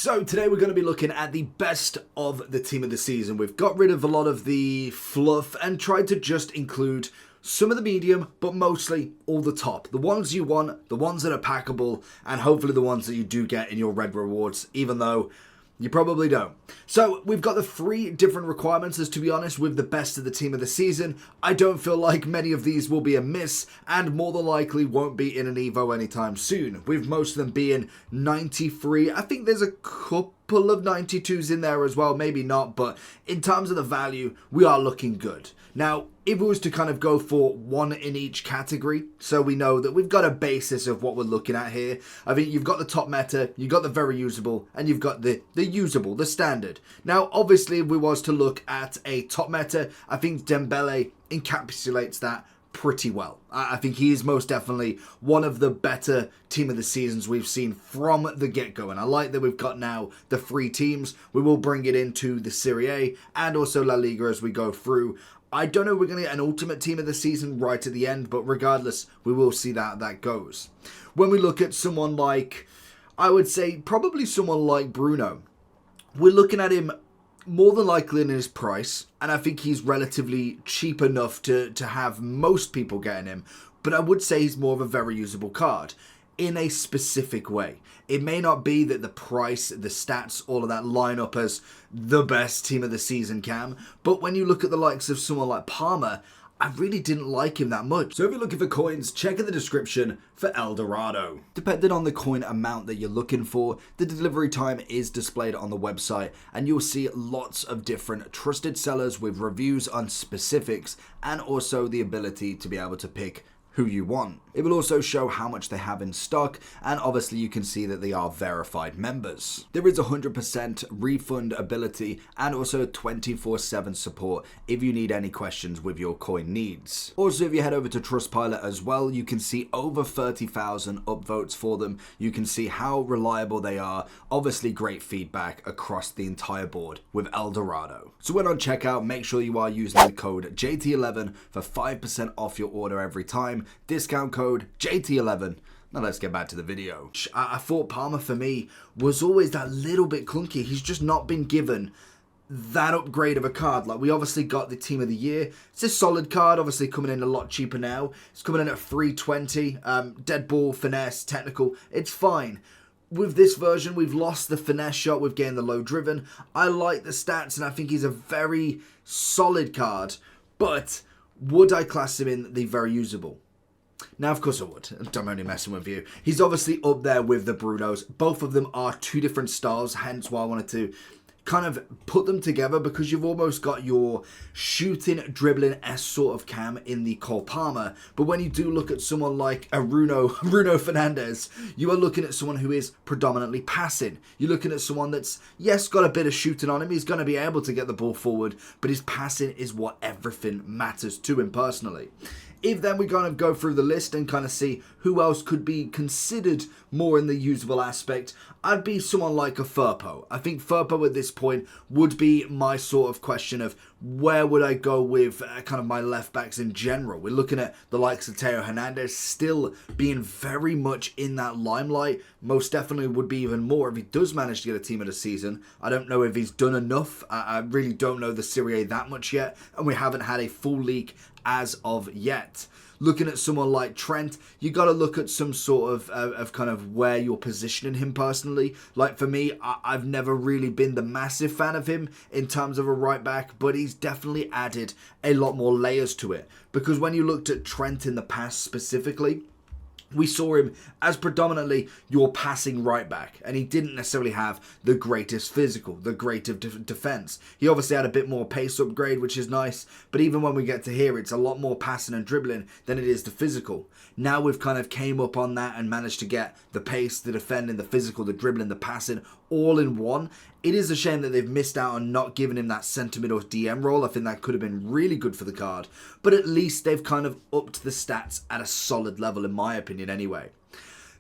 So today we're going to be looking at the best of the team of the season. We've got rid of a lot of the fluff and tried to just include some of the medium, but mostly all the top. The ones you want, the ones that are packable, and hopefully the ones that you do get in your red rewards, even though you probably don't. So we've got the 3 different requirements, as to be honest, with the best of the team of the season. I don't feel like many of these will be a miss, and more than likely won't be in an Evo anytime soon, with most of them being 93. I think there's a couple of 92s in there as well, maybe not, but in terms of the value, we are looking good. Now, if it was to kind of go for one in each category, so we know that we've got a basis of what we're looking at here. I think you've got the top meta, you've got the very usable, and you've got the usable, the standard. Now, obviously, if we was to look at a top meta, I think Dembele encapsulates that pretty well. I think he is most definitely one of the better team of the seasons we've seen from the get-go, and I like that we've got now the 3 teams. We will bring it into the Serie A and also La Liga as we go through. I don't know if we're going to get an ultimate team of the season right at the end, but regardless, we will see that that goes. When we look at someone like, I would say probably someone like Bruno, we're looking at him more than likely in his price, and I think he's relatively cheap enough to have most people getting him, but I would say he's more of a very usable card in a specific way. It may not be that the price, the stats, all of that line up as the best team of the season can, but when you look at the likes of someone like Palmer, I really didn't like him that much. So if you're looking for coins, check in the description for El Dorado. Depending on the coin amount that you're looking for, the delivery time is displayed on the website, and you'll see lots of different trusted sellers with reviews on specifics and also the ability to be able to pick who you want. It will also show how much they have in stock, and obviously you can see that they are verified members. There is 100% refund ability and also 24/7 support if you need any questions with your coin needs. Also, if you head over to Trustpilot as well, you can see over 30,000 upvotes for them. You can see how reliable they are. Obviously great feedback across the entire board with El Dorado. So when on checkout, make sure you are using the code JT11 for 5% off your order every time. Discount code JT11. Now let's get back to the video. I thought Palmer for me was always that little bit clunky. He's just not been given that upgrade of a card. Like, we obviously got the team of the year. It's a solid card, obviously coming in a lot cheaper now. It's coming in at 320. Dead ball, finesse, technical. It's fine. With this version, we've lost the finesse shot, we've gained the low driven. I like the stats, and I think he's a very solid card, but would I class him in the very usable? Now, of course I would. I'm only messing with you. He's obviously up there with the Brunos. Both of them are 2 different styles, hence why I wanted to kind of put them together, because you've almost got your shooting, dribbling S sort of cam in the Cole Palmer. But when you do look at someone like a Bruno Fernandes, you are looking at someone who is predominantly passing. You're looking at someone that's, yes, got a bit of shooting on him. He's going to be able to get the ball forward, but his passing is what everything matters to him personally. If then we kind of go through the list and kind of see who else could be considered more in the usable aspect, I'd be someone like a Firpo. I think Firpo at this point would be my sort of question of where would I go with kind of my left backs in general. We're looking at the likes of Theo Hernandez still being very much in that limelight. Most definitely would be even more if he does manage to get a team of the season. I don't know if he's done enough. I really don't know the Serie A that much yet, and we haven't had a full leak as of yet. Looking at someone like Trent, you got to look at some sort of kind of where you're positioning him personally. Like for me, I've never really been the massive fan of him in terms of a right back, but he's definitely added a lot more layers to it. Because when you looked at Trent in the past specifically, we saw him as predominantly your passing right back, and he didn't necessarily have the greatest physical, the greatest defense. He obviously had a bit more pace upgrade, which is nice, but even when we get to here, it's a lot more passing and dribbling than it is the physical. Now we've kind of came up on that and managed to get the pace, the defending, the physical, the dribbling, the passing all in one. It is a shame that they've missed out on not giving him that centre mid or DM role. I think that could have been really good for the card, but at least they've kind of upped the stats at a solid level, in my opinion anyway.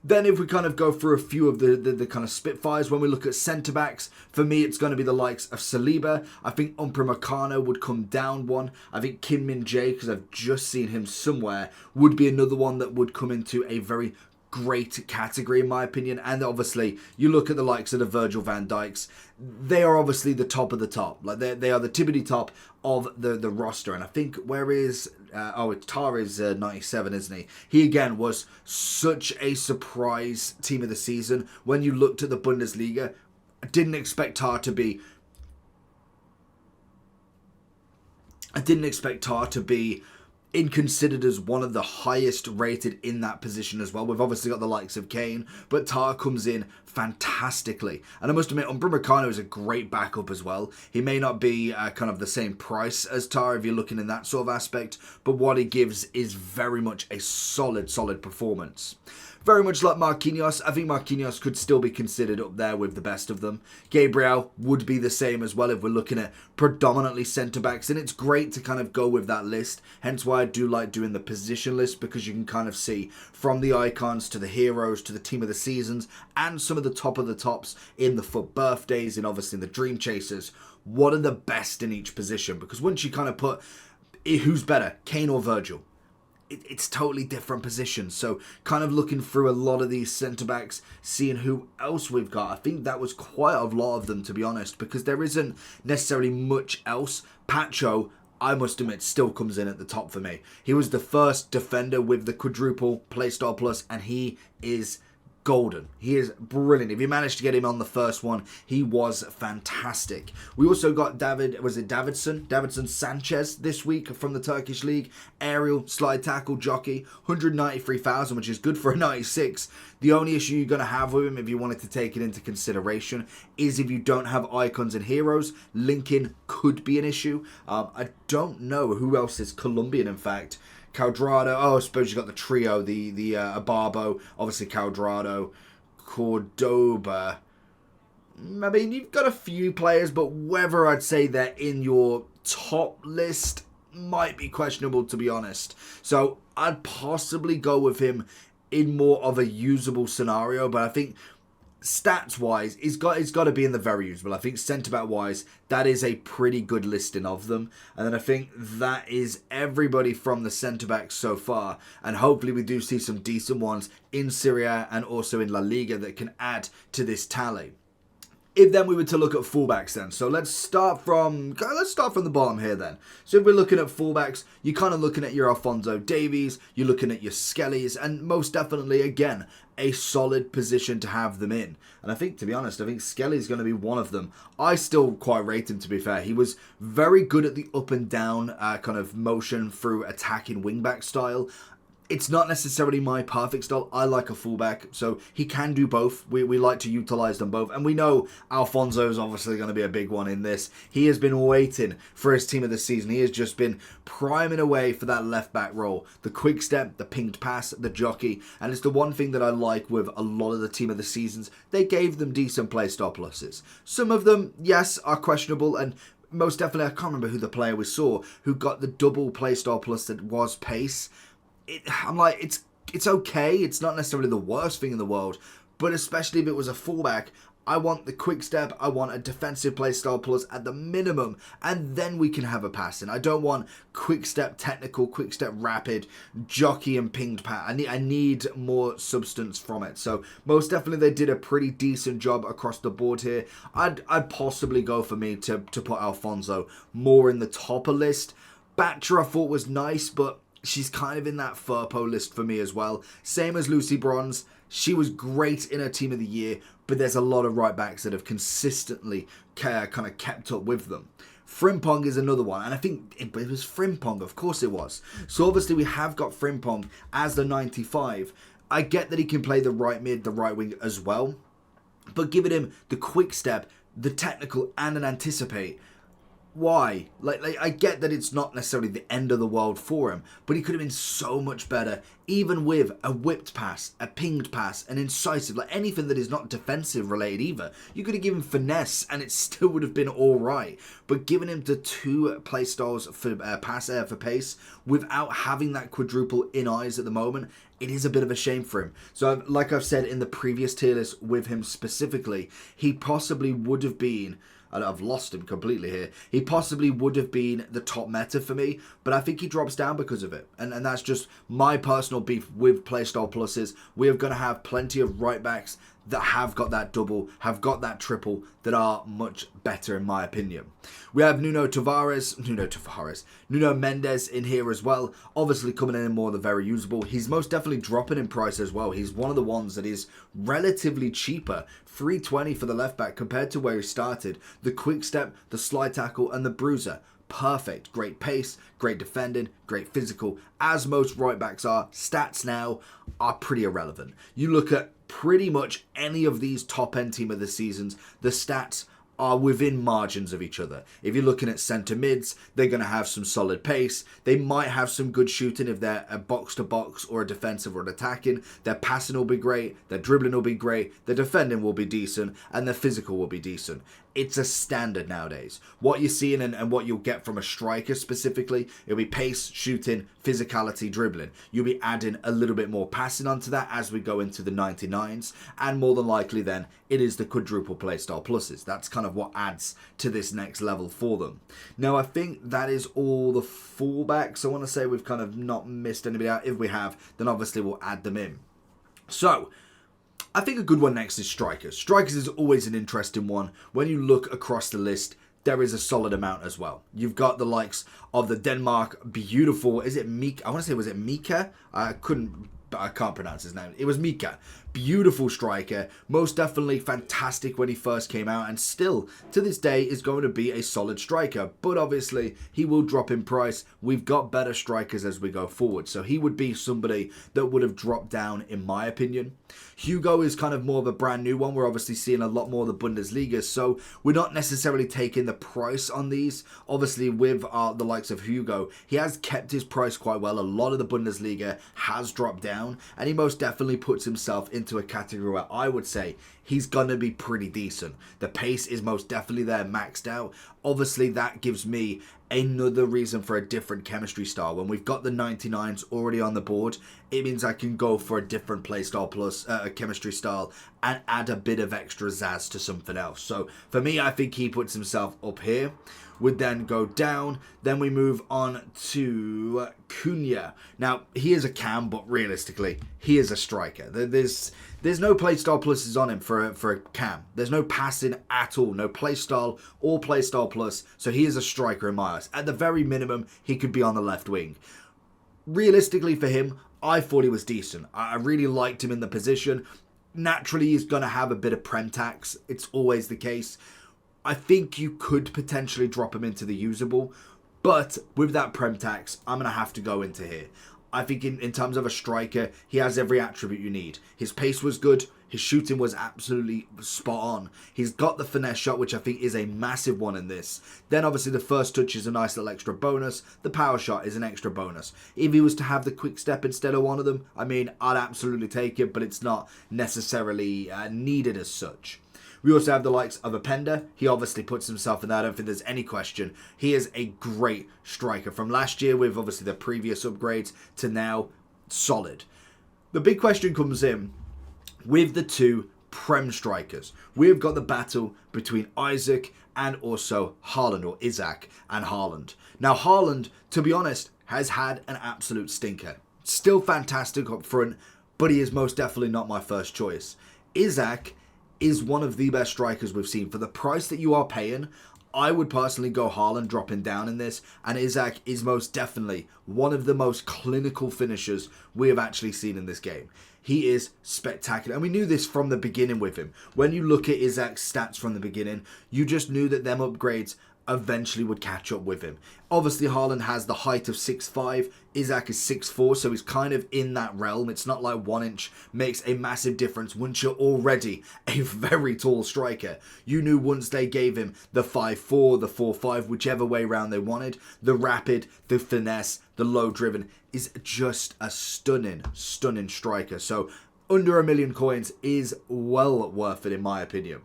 Then if we kind of go through a few of the kind of spitfires, when we look at centre-backs, for me it's going to be the likes of Saliba. I think Upamecano would come down one. I think Kim Min-jae, because I've just seen him somewhere, would be another one that would come into a very great category in my opinion. And obviously you look at the likes of the Virgil van Dijks, they are obviously the top of the top. Like they are the tippity top of the roster. And I think Tar is 97, isn't he? He again was such a surprise team of the season. When you looked at the Bundesliga, I didn't expect Tar to be considered as one of the highest rated in that position as well. We've obviously got the likes of Kane, but Tar comes in fantastically. And I must admit, Umbrimacano is a great backup as well. He may not be kind of the same price as Tar if you're looking in that sort of aspect, but what he gives is very much a solid performance. Very much like Marquinhos, I think Marquinhos could still be considered up there with the best of them. Gabriel would be the same as well if we're looking at predominantly centre-backs, and it's great to kind of go with that list, hence why I do like doing the position list, because you can kind of see from the icons to the heroes to the team of the seasons and some of the top of the tops in the FUT birthdays and obviously in the Dream Chasers, what are the best in each position, because once you kind of put who's better, Kane or Virgil, it's totally different positions. So kind of looking through a lot of these centre-backs, seeing who else we've got. I think that was quite a lot of them, to be honest, because there isn't necessarily much else. Pacho, I must admit, still comes in at the top for me. He was the first defender with the quadruple Playstyle Plus, and he is golden. He is brilliant. If you managed to get him on the first one, he was fantastic. We also got Davidson Sanchez this week from the Turkish League. Aerial, slide tackle, jockey, 193,000, which is good for a 96. The only issue you're going to have with him, if you wanted to take it into consideration, is if you don't have icons and heroes, linking could be an issue. I don't know who else is Colombian, in fact. Cuadrado, I suppose you got the trio, the Abarbo, obviously Cuadrado, Cordoba. I mean, you've got a few players, but whether I'd say they're in your top list might be questionable, to be honest. So I'd possibly go with him in more of a usable scenario, but I think stats-wise, it's got to be in the very usable. I think centre-back-wise, that is a pretty good listing of them. And then I think that is everybody from the centre-backs so far. And hopefully we do see some decent ones in Serie A and also in La Liga that can add to this tally. If then we were to look at fullbacks then, so let's start from the bottom here then. So if we're looking at fullbacks, you're kind of looking at your Alphonso Davies, you're looking at your Skellys, and most definitely, again, a solid position to have them in. And I think, to be honest, I think Skelly's going to be one of them. I still quite rate him, to be fair. He was very good at the up and down kind of motion through attacking wingback style. It's not necessarily my perfect style. I like a fullback, so he can do both. We like to utilise them both. And we know Alfonso is obviously going to be a big one in this. He has been waiting for his team of the season. He has just been priming away for that left-back role. The quick step, the pinged pass, the jockey. And it's the one thing that I like with a lot of the team of the seasons. They gave them decent play style pluses. Some of them, yes, are questionable, and most definitely, I can't remember who the player we saw who got the double play style plus that was pace. I'm like, it's okay. It's not necessarily the worst thing in the world, but especially if it was a fullback, I want the quick step. I want a defensive play style plus at the minimum, and then we can have a passing. I don't want quick step technical, quick step rapid, jockey and pinged pass. I need more substance from it. So most definitely they did a pretty decent job across the board here. I'd possibly go for me to put Alfonso more in the topper list. Batcher I thought was nice, but she's kind of in that Furpo list for me as well. Same as Lucy Bronze. She was great in her team of the year, but there's a lot of right backs that have consistently kind of kept up with them. Frimpong is another one, and I think it was Frimpong, of course it was. So obviously we have got Frimpong as the 95. I get that he can play the right mid, the right wing as well, but giving him the quick step, the technical, and an anticipate, why? Like I get that it's not necessarily the end of the world for him, but he could have been so much better, even with a whipped pass, a pinged pass, an incisive, like anything that is not defensive related either. You could have given finesse and it still would have been alright, but giving him the two play styles for for pace without having that quadruple in eyes at the moment, it is a bit of a shame for him. So like I've said in the previous tier list with him specifically, he possibly would have been I've lost him completely here. He possibly would have been the top meta for me, but I think he drops down because of it. And that's just my personal beef with Playstyle Pluses. We are going to have plenty of right backs that have got that double, have got that triple, that are much better in my opinion. We have Nuno Mendes in here as well. Obviously coming in more the very usable. He's most definitely dropping in price as well. He's one of the ones that is relatively cheaper. 320 for the left back compared to where he started. The quick step, the slide tackle and the bruiser. Perfect. Great pace, great defending, great physical. As most right backs are, stats now are pretty irrelevant. You look at pretty much any of these top end team of the seasons, the stats are within margins of each other. If you're looking at centre mids, they're going to have some solid pace. They might have some good shooting if they're a box to box or a defensive or an attacking. Their passing will be great. Their dribbling will be great. Their defending will be decent. And their physical will be decent. It's a standard nowadays. What you're seeing and what you'll get from a striker specifically, it'll be pace, shooting, physicality, dribbling. You'll be adding a little bit more passing onto that as we go into the 99s. And more than likely then, it is the quadruple playstyle pluses. That's kind of what adds to this next level for them. Now, I think that is all the fullbacks. I want to say we've kind of not missed anybody out. If we have, then obviously we'll add them in. So, I think a good one next is strikers. Strikers is always an interesting one. When you look across the list, there is a solid amount as well. You've got the likes of the Denmark beautiful, is it Mika? I want to say, was it Mika? I can't pronounce his name. It was Mika. Beautiful striker. Most definitely fantastic when he first came out, and still to this day is going to be a solid striker. But obviously he will drop in price. We've got better strikers as we go forward. So he would be somebody that would have dropped down in my opinion. Hugo is kind of more of a brand new one. We're obviously seeing a lot more of the Bundesliga. So we're not necessarily taking the price on these. Obviously with the likes of Hugo, he has kept his price quite well. A lot of the Bundesliga has dropped down, and he most definitely puts himself into a category where I would say he's gonna be pretty decent. The pace is most definitely there, maxed out. Obviously that gives me another reason for a different chemistry style. When we've got the 99s already on the board, it means I can go for a different playstyle plus a chemistry style and add a bit of extra zazz to something else. So for me, I think he puts himself up here. Would then go down. Then we move on to Cunha. Now, he is a cam, but realistically, he is a striker. There's no playstyle pluses on him for a cam. There's no passing at all. No playstyle or playstyle plus. So he is a striker in my eyes. At the very minimum, he could be on the left wing. Realistically for him, I thought he was decent. I really liked him in the position. Naturally, he's going to have a bit of prem tax. It's always the case. I think you could potentially drop him into the usable, but with that prem tax, I'm going to have to go into here. I think in terms of a striker, he has every attribute you need. His pace was good. His shooting was absolutely spot on. He's got the finesse shot, which I think is a massive one in this. Then obviously the first touch is a nice little extra bonus. The power shot is an extra bonus. If he was to have the quick step instead of one of them, I mean, I'd absolutely take it, but it's not necessarily needed as such. We also have the likes of Openda. He obviously puts himself in that. I don't think there's any question. He is a great striker. From last year with obviously the previous upgrades to now, solid. The big question comes in with the two Prem strikers. We've got the battle between Isaac and also Haaland, or Isaac and Haaland. Now Haaland, to be honest, has had an absolute stinker. Still fantastic up front, but he is most definitely not my first choice. Isaac is one of the best strikers we've seen. For the price that you are paying, I would personally go Haaland dropping down in this, and Isaac is most definitely one of the most clinical finishers we have actually seen in this game. He is spectacular, and we knew this from the beginning with him. When you look at Isaac's stats from the beginning, you just knew that them upgrades eventually would catch up with him. Obviously Haaland has the height of 6'5", Isaac is 6'4", so he's kind of in that realm. It's not like 1 inch makes a massive difference once you're already a very tall striker. You knew once they gave him the 5'4", the 4'5", whichever way around they wanted, the rapid, the finesse, the low driven is just a stunning striker. So under $1 million coins is well worth it in my opinion.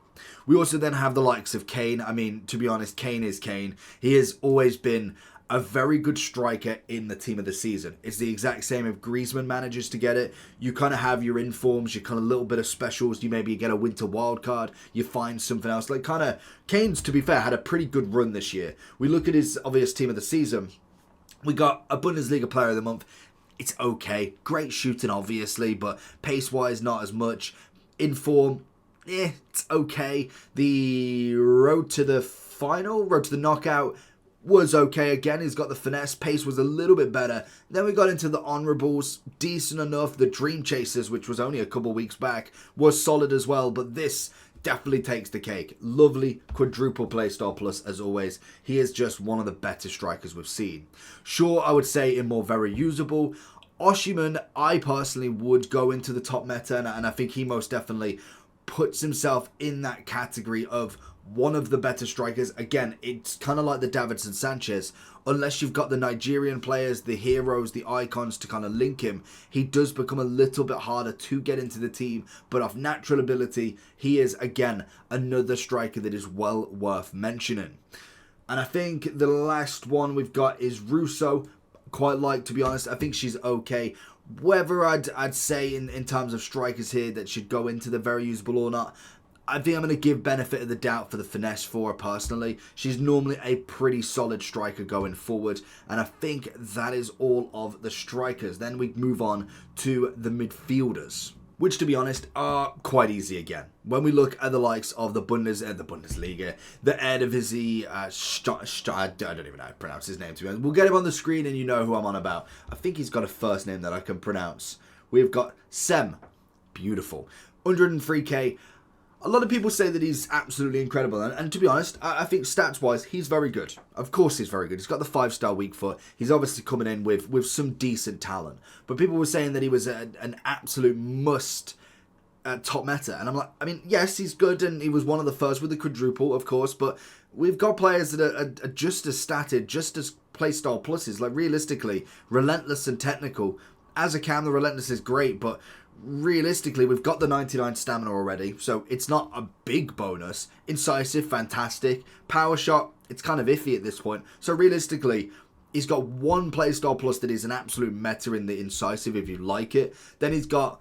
We also then have the likes of Kane. I mean, to be honest, Kane is Kane. He has always been a very good striker in the team of the season. It's the exact same if Griezmann manages to get it. You kind of have your informs, your kind of little bit of specials. You maybe get a winter wild card. You find something else. Like kind of Kane's, to be fair, had a pretty good run this year. We look at his obvious team of the season. We got a Bundesliga player of the month. It's okay. Great shooting, obviously, but pace-wise, not as much. In form, it's okay. The road to the knockout, was okay again. He's got the finesse. Pace was a little bit better. Then we got into the honourables. Decent enough. The Dream Chasers, which was only a couple weeks back, was solid as well. But this definitely takes the cake. Lovely quadruple playstyle plus as always. He is just one of the better strikers we've seen. Sure, I would say in more very usable. Osimhen, I personally would go into the top meta, and I think he most definitely puts himself in that category of one of the better strikers. Again, it's kind of like the Davinson Sanchez. Unless you've got the Nigerian players, the heroes, the icons to kind of link him, he does become a little bit harder to get into the team. But off natural ability, he is, again, another striker that is well worth mentioning. And I think the last one we've got is Russo. Quite like, to be honest. I think she's okay. Whether I'd say in terms of strikers here that should go into the very usable or not, I think I'm going to give benefit of the doubt for the finesse for her personally. She's normally a pretty solid striker going forward. And I think that is all of the strikers. Then we move on to the midfielders, which, to be honest, are quite easy again. When we look at the likes of the Bundesliga, the Eredivisie, I don't even know how to pronounce his name, to be honest. We'll get him on the screen and you know who I'm on about. I think he's got a first name that I can pronounce. We've got Sem. Beautiful. 103k. A lot of people say that he's absolutely incredible, and to be honest, I think stats-wise, he's very good. Of course he's very good. He's got the 5-star weak foot. He's obviously coming in with some decent talent. But people were saying that he was an absolute must top meta, and I'm like, I mean, yes, he's good, and he was one of the first with the quadruple, of course, but we've got players that are just as statted, just as playstyle pluses. Like, realistically, relentless and technical. As a cam, the relentless is great, but realistically, we've got the 99 stamina already, so it's not a big bonus. Incisive, fantastic. Power shot, it's kind of iffy at this point. So realistically, he's got one playstyle plus that is an absolute meta in the incisive if you like it. Then he's got,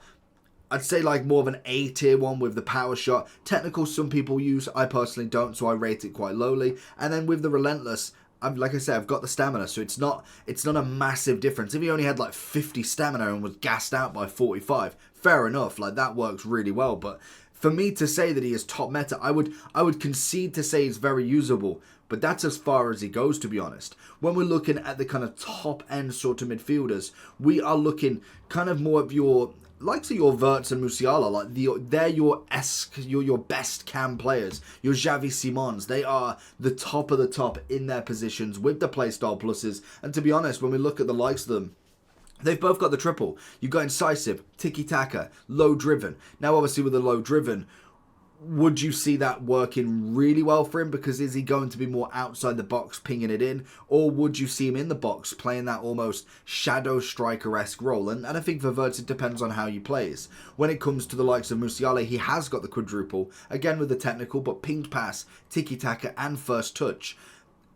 I'd say, like more of an A tier one with the power shot. Technical, some people use. I personally don't, so I rate it quite lowly. And then with the relentless, like I said, I've got the stamina, so it's not a massive difference. If he only had like 50 stamina and was gassed out by 45, fair enough. Like, that works really well. But for me to say that he is top meta, I would concede to say he's very usable. But that's as far as he goes, to be honest. When we're looking at the kind of top end sort of midfielders, we are looking kind of more of your likes of your Wirtz and Musiala. Like they're your best cam players. Your Xavi Simons, they are the top of the top in their positions with the playstyle pluses. And to be honest, when we look at the likes of them, they've both got the triple. You've got incisive, tiki-taka, low driven. Now, obviously, with the low driven, would you see that working really well for him? Because is he going to be more outside the box, pinging it in? Or would you see him in the box, playing that almost shadow striker-esque role? And I think for Wirtz, it depends on how he plays. When it comes to the likes of Musiala, he has got the quadruple, again with the technical, but pinged pass, tiki-taka, and first touch.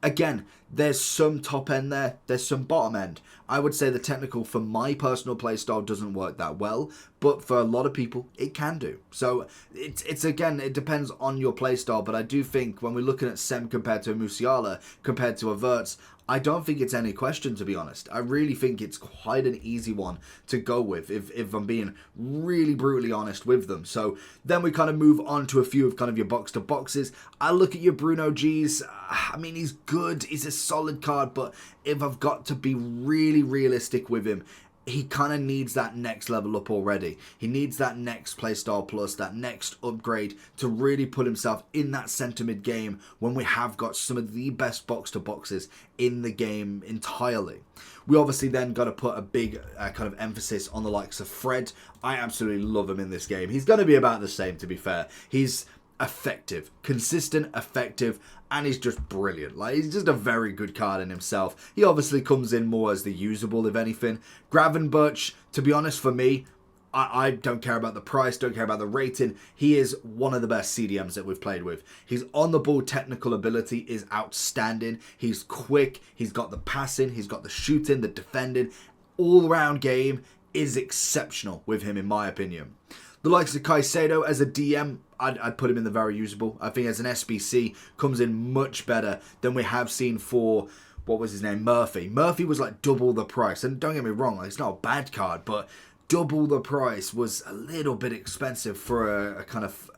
Again, there's some top end there, there's some bottom end. I would say the technical for my personal playstyle doesn't work that well, but for a lot of people, it can do. So it's again, it depends on your playstyle, but I do think when we're looking at Sem compared to a Musiala, compared to a Wirtz, I don't think it's any question, to be honest. I really think it's quite an easy one to go with, if I'm being really brutally honest with them. So then we kind of move on to a few of kind of your box to boxes. I look at your Bruno G's. I mean, he's good. He's a solid card, but if I've got to be really realistic with him, he kind of needs that next level up already. He needs that next playstyle plus, that next upgrade to really put himself in that centre mid game when we have got some of the best box to boxes in the game entirely. We obviously then got to put a big kind of emphasis on the likes of Fred. I absolutely love him in this game. He's going to be about the same, to be fair. He's effective, consistent, effective, and he's just brilliant. Like, he's just a very good card in himself. He obviously comes in more as the usable, if anything. Gravenberch, to be honest, for me, I don't care about the price, don't care about the rating. He is one of the best CDMs that we've played with. His on-the-ball technical ability is outstanding. He's quick, he's got the passing, he's got the shooting, the defending. All-round game is exceptional with him, in my opinion. The likes of Caicedo as a DM, I'd put him in the very usable. I think as an SBC, comes in much better than we have seen for, what was his name, Murphy. Murphy was like double the price. And don't get me wrong, like, it's not a bad card, but double the price was a little bit expensive for a kind of,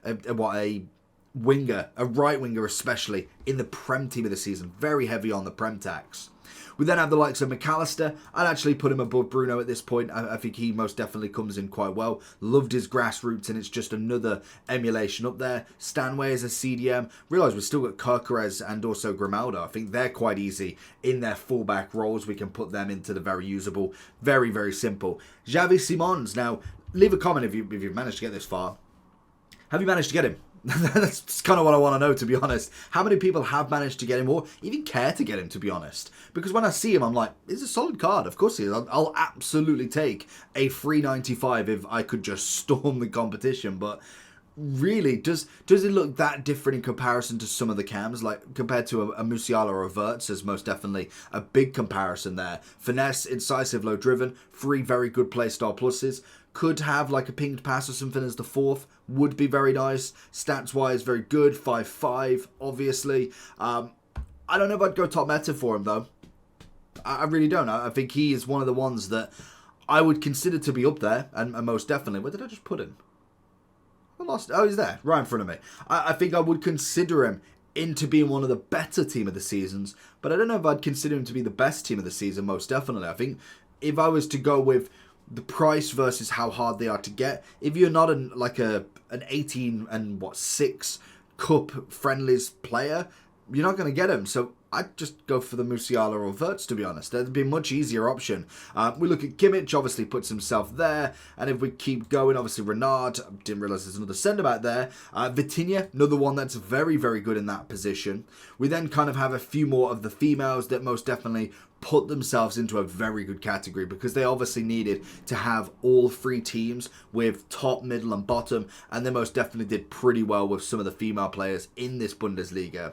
a winger, a right winger especially, in the Prem team of the season. Very heavy on the Prem tax. We then have the likes of McAllister. I'd actually put him above Bruno at this point. I think he most definitely comes in quite well. Loved his grassroots, and it's just another emulation up there. Stanway as a CDM. Realise we've still got Kerkeres and also Grimaldo. I think they're quite easy in their fullback roles. We can put them into the very usable. Very, very simple. Xavi Simons. Now, leave a comment if you've managed to get this far. Have you managed to get him? That's kind of what I want to know, to be honest. How many people have managed to get him, or even care to get him, to be honest? Because when I see him, I'm like, it's a solid card. Of course he is. I'll absolutely take a free 95 if I could just storm the competition. But really, does it look that different in comparison to some of the cams? Like, compared to a Musiala or a Wirtz, there's most definitely a big comparison there. Finesse, incisive, low driven, 3 very good playstyle pluses. Could have like a pinged pass or something as the 4th. Would be very nice. Stats wise, very good. 5'5", obviously. I don't know if I'd go top meta for him though. I really don't. I think he is one of the ones that I would consider to be up there, and most definitely. Where did I just put him? I lost. Oh, he's there, right in front of me. I think I would consider him into being one of the better team of the seasons, but I don't know if I'd consider him to be the best team of the season. Most definitely. I think if I was to go with the price versus how hard they are to get, if you're not an 18 and 6 cup friendlies player, you're not going to get him. So I'd just go for the Musiala or Wirtz, to be honest. That'd be a much easier option. We look at Kimmich, obviously puts himself there. And if we keep going, obviously Renard, didn't realise there's another centre-back there. Vitinha, another one that's very, very good in that position. We then kind of have a few more of the females that most definitely put themselves into a very good category, because they obviously needed to have all 3 teams with top, middle and bottom. And they most definitely did pretty well with some of the female players in this Bundesliga.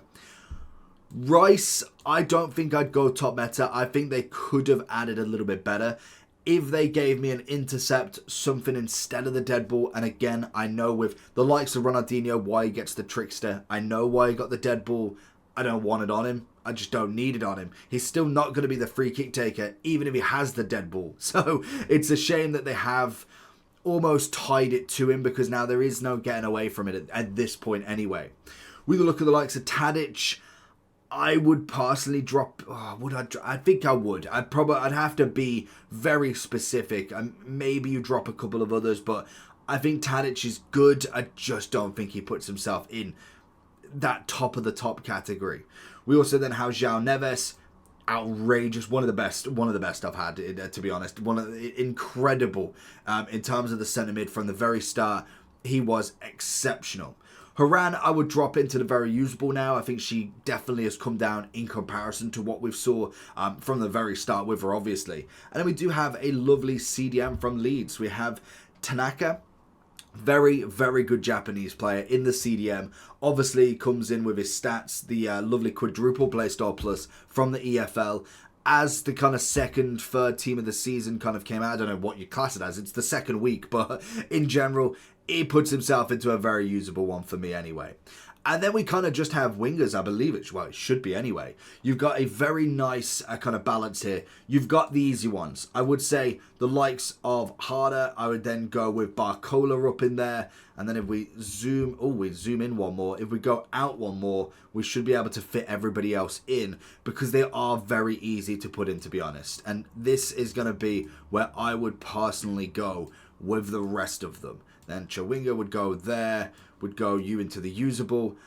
Rice, I don't think I'd go top meta. I think they could have added a little bit better if they gave me an intercept, something instead of the dead ball. And again, I know with the likes of Ronaldinho why he gets the trickster. I know why he got the dead ball. I don't want it on him. I just don't need it on him. He's still not going to be the free kick taker, even if he has the dead ball. So it's a shame that they have almost tied it to him, because now there is no getting away from it at this point anyway. We look at the likes of Tadic. I would personally drop. Would I? I think I would. I'd have to be very specific. Maybe you drop a couple of others, but I think Tadic is good. I just don't think he puts himself in that top of the top category. We also then have João Neves. Outrageous, one of the best I've had, to be honest. Incredible in terms of the centre mid from the very start. He was exceptional. Haran, I would drop into the very usable now. I think she definitely has come down in comparison to what we've saw from the very start with her, obviously. And then we do have a lovely CDM from Leeds. We have Tanaka. Very, very good Japanese player in the CDM. Obviously comes in with his stats, the lovely quadruple playstyle plus from the EFL. As the kind of second, third team of the season kind of came out. I don't know what you class it as. It's the second week, but in general, he puts himself into a very usable one for me anyway. And then we kind of just have wingers, I believe it should be anyway. You've got a very nice kind of balance here. You've got the easy ones. I would say the likes of Harder, I would then go with Barcola up in there. And then if we zoom in one more. If we go out one more, we should be able to fit everybody else in, because they are very easy to put in, to be honest. And this is going to be where I would personally go with the rest of them. Then Chawinga would go there, would go you into the usable.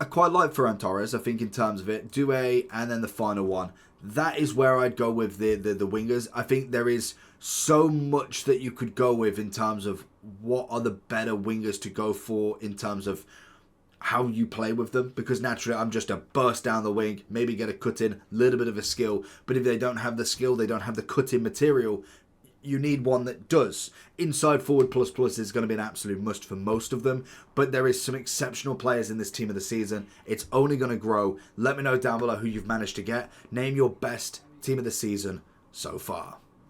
I quite like Ferran Torres, I think, in terms of it. Doué, and then the final one. That is where I'd go with the wingers. I think there is so much that you could go with in terms of what are the better wingers to go for in terms of how you play with them. Because naturally, I'm just a burst down the wing, maybe get a cut in, little bit of a skill. But if they don't have the skill, they don't have the cut in material, you need one that does. Inside forward plus plus is going to be an absolute must for most of them, but there is some exceptional players in this team of the season. It's only going to grow. Let me know down below who you've managed to get. Name your best team of the season so far.